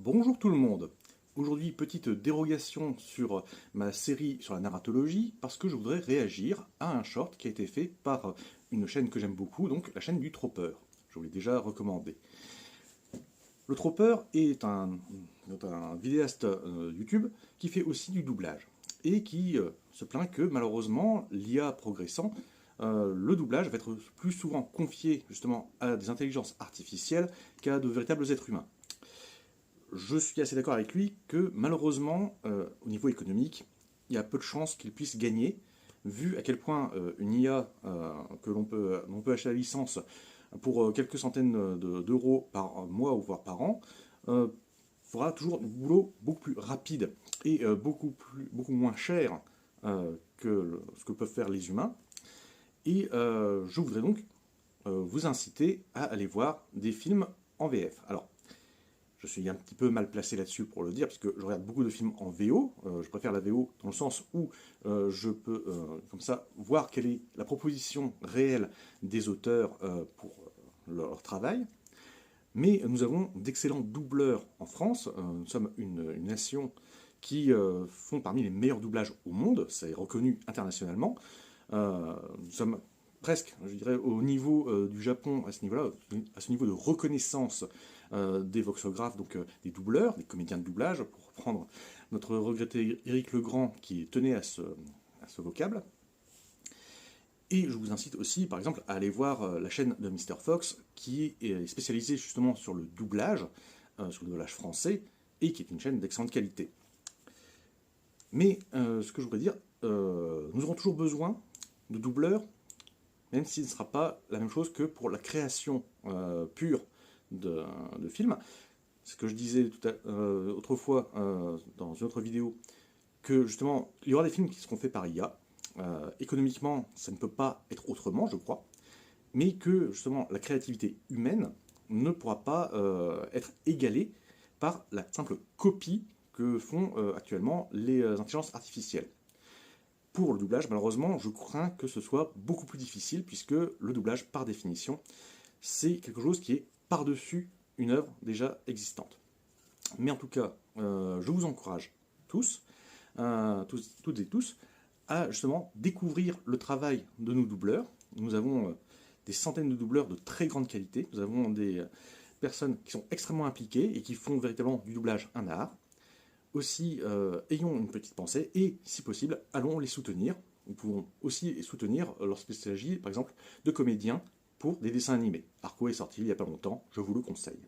Bonjour tout le monde. Aujourd'hui, petite dérogation sur ma série sur la narratologie parce que je voudrais réagir à un short qui a été fait par une chaîne que j'aime beaucoup, donc la chaîne du Tropper. Je vous l'ai déjà recommandé. Le Tropper est un vidéaste YouTube qui fait aussi du doublage et qui se plaint que malheureusement, l'IA progressant, le doublage va être plus souvent confié justement à des intelligences artificielles qu'à de véritables êtres humains. Je suis assez d'accord avec lui que malheureusement, au niveau économique, il y a peu de chances qu'il puisse gagner, vu à quel point une IA que l'on peut acheter la licence pour quelques centaines d'euros par mois ou voire par an, fera toujours du boulot beaucoup plus rapide et beaucoup moins cher que ce que peuvent faire les humains. Et je voudrais donc vous inciter à aller voir des films en VF. Alors, je suis un petit peu mal placé là-dessus pour le dire, puisque je regarde beaucoup de films en VO. Je préfère la VO dans le sens où je peux, comme ça, voir quelle est la proposition réelle des auteurs pour leur travail. Mais nous avons d'excellents doubleurs en France. Nous sommes une nation qui font parmi les meilleurs doublages au monde. Ça est reconnu internationalement. Nous sommes presque, je dirais, au niveau du Japon à ce niveau-là, à ce niveau de reconnaissance des voxographes, donc des doubleurs, des comédiens de doublage, pour reprendre notre regretté Éric Legrand qui tenait à ce vocable. Et je vous incite aussi, par exemple, à aller voir la chaîne de Mr. Fox, qui est spécialisée justement sur le doublage français, et qui est une chaîne d'excellente qualité. Mais ce que je voudrais dire, nous aurons toujours besoin de doubleurs, même si ce ne sera pas la même chose que pour la création pure de films. Ce que je disais autrefois dans une autre vidéo, que justement, il y aura des films qui seront faits par IA. Économiquement, ça ne peut pas être autrement, je crois, mais que justement la créativité humaine ne pourra pas être égalée par la simple copie que font actuellement les intelligences artificielles. Pour le doublage, malheureusement, je crains que ce soit beaucoup plus difficile, puisque le doublage, par définition, c'est quelque chose qui est par-dessus une œuvre déjà existante. Mais en tout cas, je vous encourage toutes et tous, à justement découvrir le travail de nos doubleurs. Nous avons des centaines de doubleurs de très grande qualité. Nous avons des personnes qui sont extrêmement impliquées et qui font véritablement du doublage un art. Aussi, ayons une petite pensée et, si possible, allons les soutenir. Nous pouvons aussi les soutenir lorsqu'il s'agit, par exemple, de comédiens pour des dessins animés. Arco est sorti il n'y a pas longtemps, je vous le conseille.